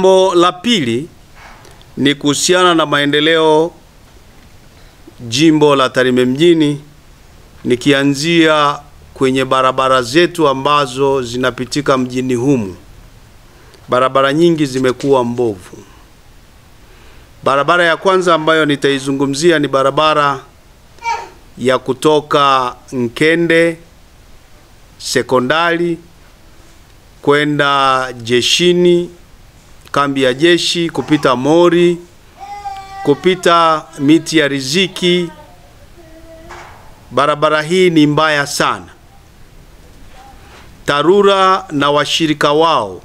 Jambo la pili ni kuhusiana na maendeleo jimbo la Tarime mjini, nikianzia kwenye barabara zetu ambazo zinapitika mjini humu. Barabara nyingi zimekuwa mbovu. Barabara ya kwanza ambayo nitaizungumzia ni barabara ya kutoka Nkende sekondari kwenda jeshini, kambi ya jeshi, kupita Mori, kupita miti ya riziki. Barabara hii ni mbaya sana. TARURA na washirika wao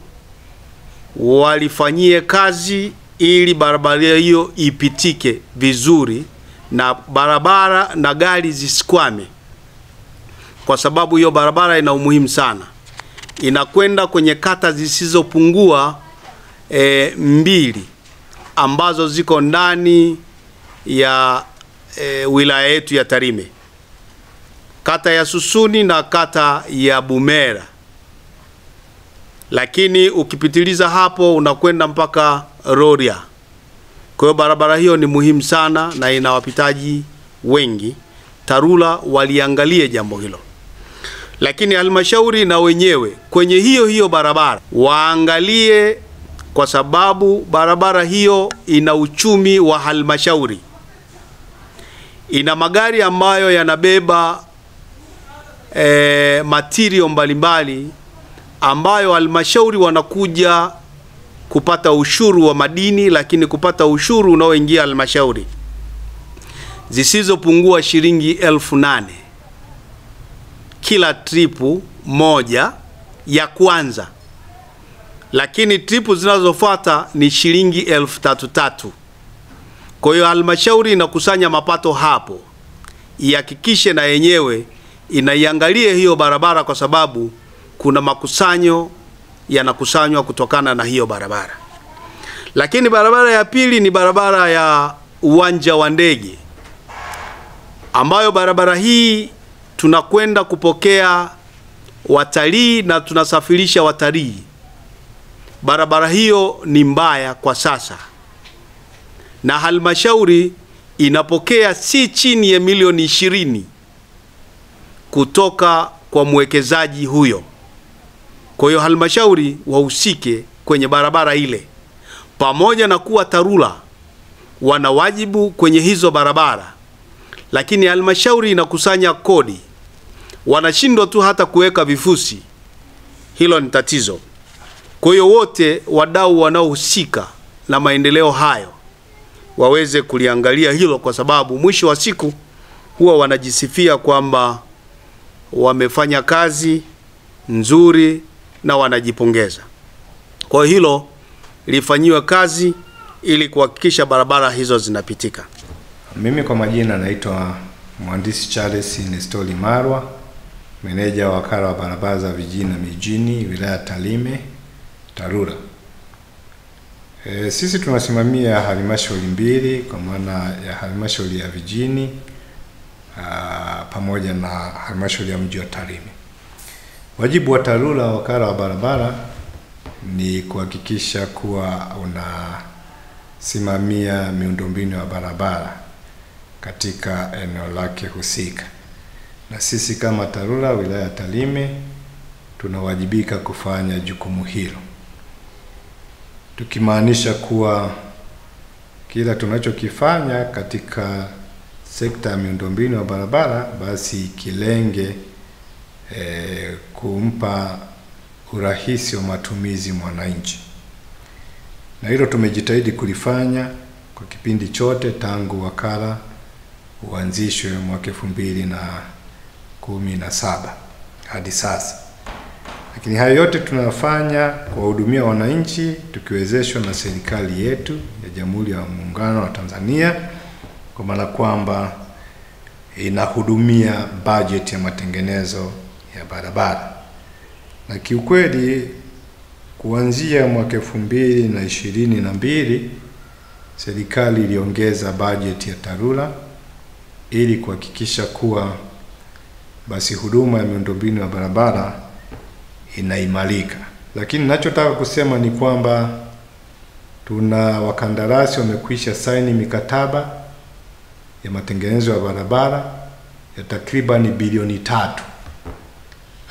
walifanyie kazi ili barabara hiyo ipitike vizuri na barabara na gari zisikwame, kwa sababu hiyo barabara ina umuhimu sana. Inakwenda kwenye kata zisizopungua 2 ambazo ziko ndani ya wilaya yetu ya Tarime. Kata ya Susuni na kata ya Bumera. Lakini ukipitiliza hapo unakwenda mpaka Rorya. Kwa hiyo barabara hiyo ni muhimu sana na ina wapitaji wengi. TARURA waliangalie jambo hilo. Lakini halmashauri na wenyewe kwenye hiyo barabara waangalie, kwa sababu barabara hiyo ina uchumi wa halmashauri. Ina magari ambayo yanabeba material mbalimbali ambayo halmashauri wanakuja kupata ushuru wa madini, lakini kupata ushuru unaoingia halmashauri zisizopungua shilingi 8,000 kila tripu moja ya kwanza, lakini tripu zinazofuata ni shilingi 3,300. Kwa hiyo halmashauri inakusanya mapato hapo, ihakikishe na yenyewe inaiangalie hiyo barabara, kwa sababu kuna makusanyo yanakusanywa kutokana na hiyo barabara. Lakini barabara ya pili ni barabara ya uwanja wa ndege, ambayo barabara hii tunakwenda kupokea watalii na tunasafirisha watalii. Barabara hiyo ni mbaya kwa sasa, na halmashauri inapokea si chini ya milioni 20 kutoka kwa mwekezaji huyo. Kwa hiyo halmashauri wahusike kwenye barabara ile, pamoja na kuwa TARURA wana wajibu kwenye hizo barabara, lakini halmashauri inakusanya kodi, wanashindwa tu hata kuweka vifusi. Hilo ni tatizo. Kwa hiyo wote wadau wanaohusika na maendeleo hayo waweze kuliangalia hilo, kwa sababu mwisho wa siku huwa wanajisifia kwamba wamefanya kazi nzuri na wanajipongeza. Kwa hilo lifanyiwe kazi ili kuhakikisha barabara hizo zinapitika. Mimi kwa majina naitwa Mhandisi Charles Nestori Marwa, meneja wa wakala wa barabara za vijijini na mijini wilaya Tarime, TARURA. Sisi tunasimamia halmashauri 2, kwa maana ya halmashauri ya vijijini pamoja na halmashauri ya mji wa Tarime. Wajibu wa TARURA, wakala wa barabara, ni kuhakikisha kuwa unasimamia miundombinu ya barabara katika eneo lake husika. Na sisi kama TARURA wilaya ya Tarime tunawajibika kufanya jukumu hilo, tukimaanisha kuwa kila tunachokifanya katika sekta ya miundombinu ya barabara basi kilenge kumpa urahisi wa matumizi mwananchi. Na hilo tumejitahidi kulifanya kwa kipindi chote tangu wakala uanzishwe mwaka 2017 hadi sasa. Lakini hayo yote tunafanya kuwahudumia wananchi, tukiwezeshwa na serikali yetu ya Jamhuri ya Muungano wa Tanzania, kwa maana kwamba inahudumia bajeti ya matengenezo ya barabara. Na kiukweli kuanzia mwaka 2022 serikali iliongeza bajeti ya TARURA ili kuhakikisha kuwa basi huduma ya miundombinu ya barabara inaimarika. Lakini ninachotaka kusema ni kwamba Tuna wakandarasi wamekwisha saini mikataba ya matengenezo ya barabara ya takriban bilioni 3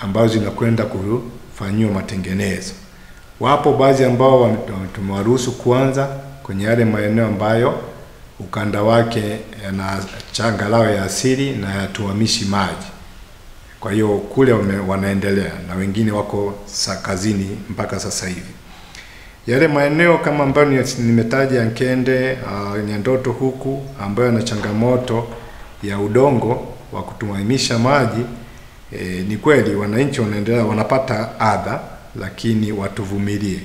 ambazo zinakwenda kufanyiwa matengenezo. Wapo baadhi ambao tumewaruhusu kuanza kwenye yale maeneo ambayo ukanda wake yana changarawe ya asili na yatuamishi maji. Kwa hiyo kule wanaendelea na wengine wako kazini mpaka sasa hivi. Yale maeneo kama ambayo nimetaja Nkende, Nyandoto huku ambayo yana changamoto ya udongo wa kutuamisha maji, ni kweli wananchi wanaendelea wanapata adha, lakini watuvumilie.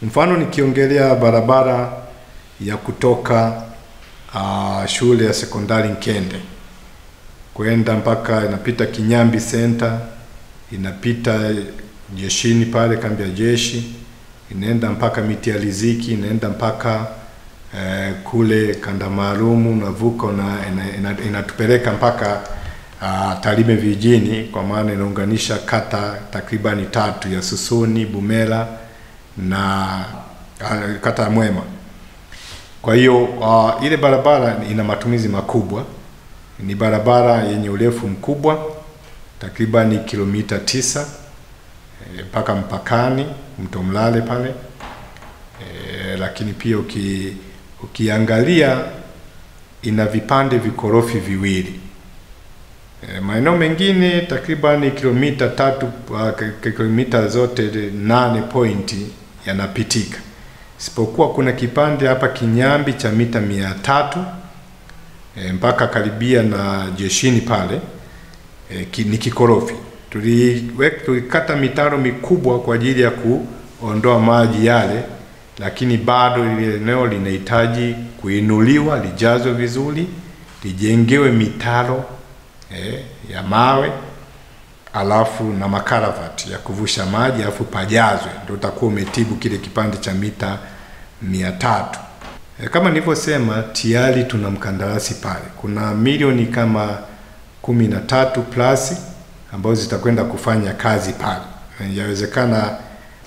Mfano nikiongelea barabara ya kutoka shule ya sekondari Nkende kwenda mpaka inapita Kinyambi Center, inapita jeshini pale kambi ya jeshi, inaenda mpaka Miti ya Riziki, inaenda mpaka kule kanda maalumu, unavuka na inatupeleka mpaka Tarime vijijini, kwa maana inaunganisha kata takribani 3 ya Susuni, Bumela na kata ya Mwema. Kwa hiyo ile barabara ina matumizi makubwa. Ni barabara yenye urefu mkubwa takribani kilomita 9 mpaka mpakani Mto Mlale pale. Lakini pia ukiangalia ina vipande vikorofi viwili. Maeneo mengine takribani kilomita 3, kilomita zote 8 pointi yanapitika. Isipokuwa kuna kipande hapa Kinyambi cha mita 300 mpaka karibia na jeshini pale, ni kikorofi. Tulikata mitaro mikubwa kwa ajili ya kuondoa maji yale, lakini bado ile eneo linahitaji kuinuliwa, lijazwe vizuri, lijengewe mitaro ya mawe, alafu na makaravati ya kuvusha maji, alafu pajazwe, ndio utakuwa umetibu kile kipande cha mita 300. Kama nilivyosema, tayari tuna mkandarasi pale. Kuna milioni kama 13 plus ambazo zitakwenda kufanya kazi pale. Inawezekana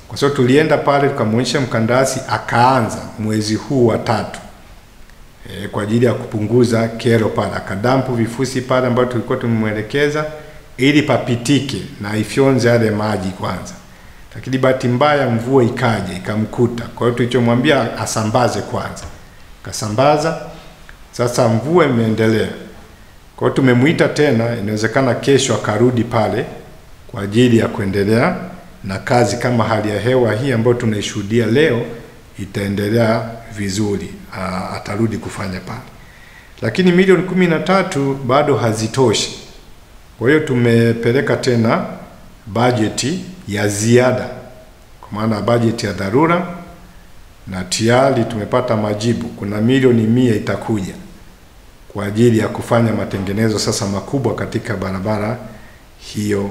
kwa sababu tulienda pale tukamwonyesha mkandarasi akaanza mwezi huu wa 3 kwa ajili ya kupunguza kero pale, akadampu vifusi pale ambayo tulikuwa tumemwelekeza ili papitike na ifyonze yale maji kwanza. Lakini bahati mbaya mvua ikaja ikamkuta. Kwa hiyo tulichomwambia asambaze kwanza. Kasambaza. Sasa mvua imeendelea. Kwa hiyo tumemuita tena, inawezekana kesho akarudi pale kwa ajili ya kuendelea na kazi kama hali ya hewa hii ambayo tunaishuhudia leo itaendelea vizuri, atarudi kufanya pale. Lakini milioni 13 bado hazitoshi. Kwa hiyo tumepeleka tena bajeti ya ziada, kwa maana bajeti ya dharura, na tayari tumepata majibu. Kuna milioni 100 itakuja kwa ajili ya kufanya matengenezo sasa makubwa katika barabara hiyo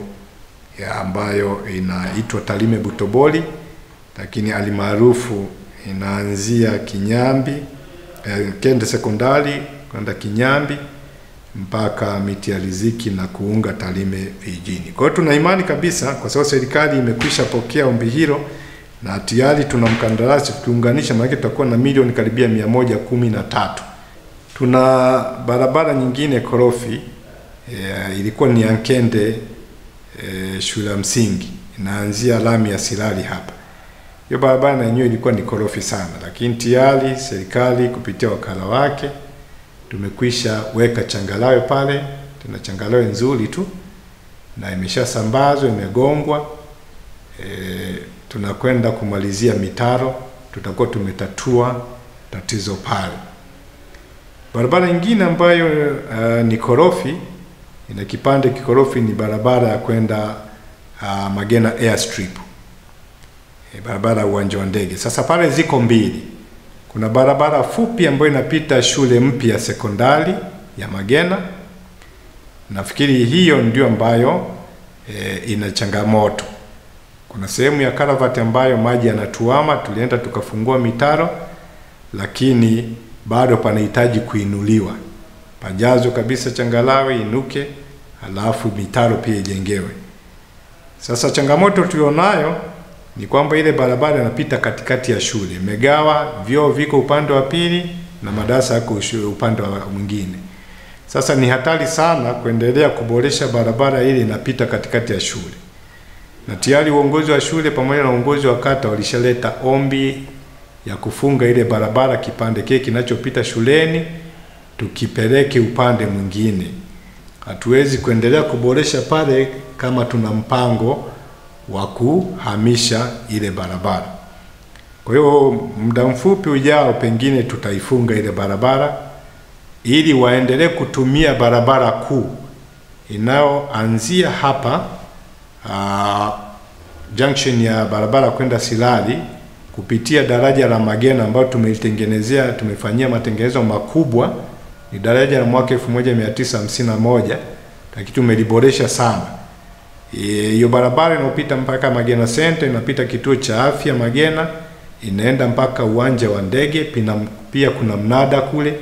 ya ambayo inaitwa Tarime Butoboli, lakini alimaarufu inaanzia Kinyambi, Nkende sekondari kwenda Kinyambi mpaka Miti ya Riziki na kuunga Tarime vijijini. Kwa hiyo tuna imani kabisa, kwa sababu serikali imekwisha pokea ombi hilo na tayari tuna mkandarasi, tukiunganisha maana tutakuwa na milioni karibia 113. Tuna barabara nyingine korofi, ilikuwa ni Nkende shule ya msingi, inaanzia lami ya Silali hapa. Hiyo barabara yenyewe ilikuwa ni korofi sana, lakini tayari serikali kupitia wakala wake tumekwisha weka changarawe pale. Tuna changarawe nzuri tu na imeshasambazwa, imegongwa. Tunakwenda kumalizia mitaro, tutakuwa tumetatua tatizo pale. Barabara nyingine ambayo ni korofi, ina kipande kikorofi, ni barabara ya kwenda Magena Airstrip, barabara ya uwanja wa ndege. Sasa pale ziko mbili. Kuna barabara fupi ambayo inapita shule mpya sekondari ya Magena. Nafikiri hiyo ndio ambayo ina changamoto. Kuna sehemu ya karavati ambayo maji yanatuama, tulienda tukafungua mitaro, lakini bado panahitaji kuinuliwa. Pajazwe kabisa changarawe inuke, alafu mitaro pia ijengewe. Sasa changamoto tulionayo ni kwamba ile barabara inapita katikati ya shule, imegawa, vyoo viko upande wa pili na madarasa yako upande wa mwingine. Sasa ni hatari sana kuendelea kuboresha barabara ili inapita katikati ya shule. Na tayari uongozi wa shule pamoja na uongozi wa kata walishaleta ombi ya kufunga ile barabara, kipande kile kinachopita shuleni tukipeleke upande mwingine. Hatuwezi kuendelea kuboresha pale kama tuna mpango wa kuhamisha ile barabara. Kwa hiyo muda mfupi ujao pengine tutaifunga ile barabara ili waendelee kutumia barabara kuu inayoanzia hapa junction ya barabara kwenda Silali kupitia daraja la Magena ambalo tumefanyia matengenezo makubwa. Ni daraja la mwaka 1951 lakini tumeliboresha sana. Hiyo barabara inapita mpaka Magena Center, inapita kituo cha afya Magena, inaenda mpaka uwanja wa ndege, pia kuna mnada kule,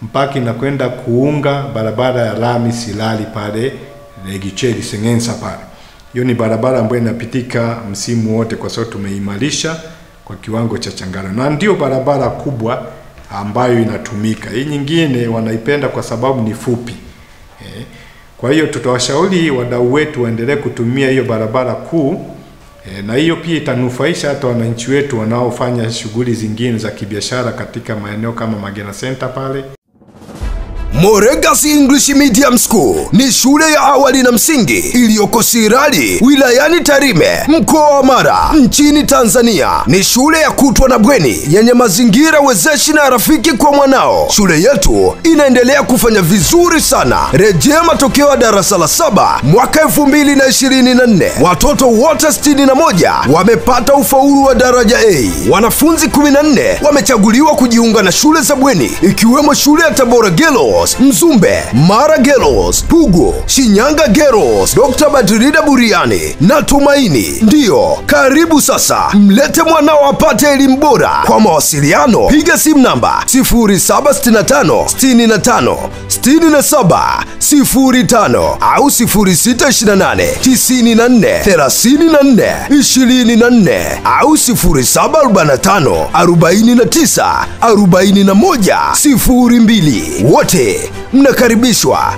mpaka inakwenda kuunga barabara ya lami Silali pale Gicheli Sengensa pale. Hiyo ni barabara ambayo inapitika msimu wote kwa sababu tumeimarisha kwa kiwango cha changara, na ndio barabara kubwa ambayo inatumika. Hii nyingine wanaipenda kwa sababu ni fupi. Kwa hiyo tutawashauri wadau wetu waendelee kutumia hiyo barabara kuu, na hiyo pia itanufaisha hata wananchi wetu wanaofanya shughuli zingine za kibiashara katika maeneo kama Magena Center pale. Moregas English Medium School ni shule ya awali na msingi iliyoko Sirari, wilayani Tarime, mkoa wa Mara, nchini Tanzania. Ni shule ya kutwa na bweni yenye mazingira wezeshi na rafiki kwa mwanao. Shule yetu inaendelea kufanya vizuri sana. Rejea matokeo ya darasa la 7 mwaka 2024. Watoto wote 61 wamepata ufaulu wa daraja A. Wanafunzi 14 wamechaguliwa kujiunga na shule za bweni ikiwemo shule ya Tabora Girls, Mzumbe, Mara Girls, Pugu, Shinyanga Girls, Dr. Badrida Buriani na Tumaini. Ndiyo, karibu sasa, mlete mwanao apate elimu bora. Kwa mawasiliano, piga simu namba 0765 65 67 05 au 0628 94 34 24 au 0745 49 41 02. Wote mnakaribishwa.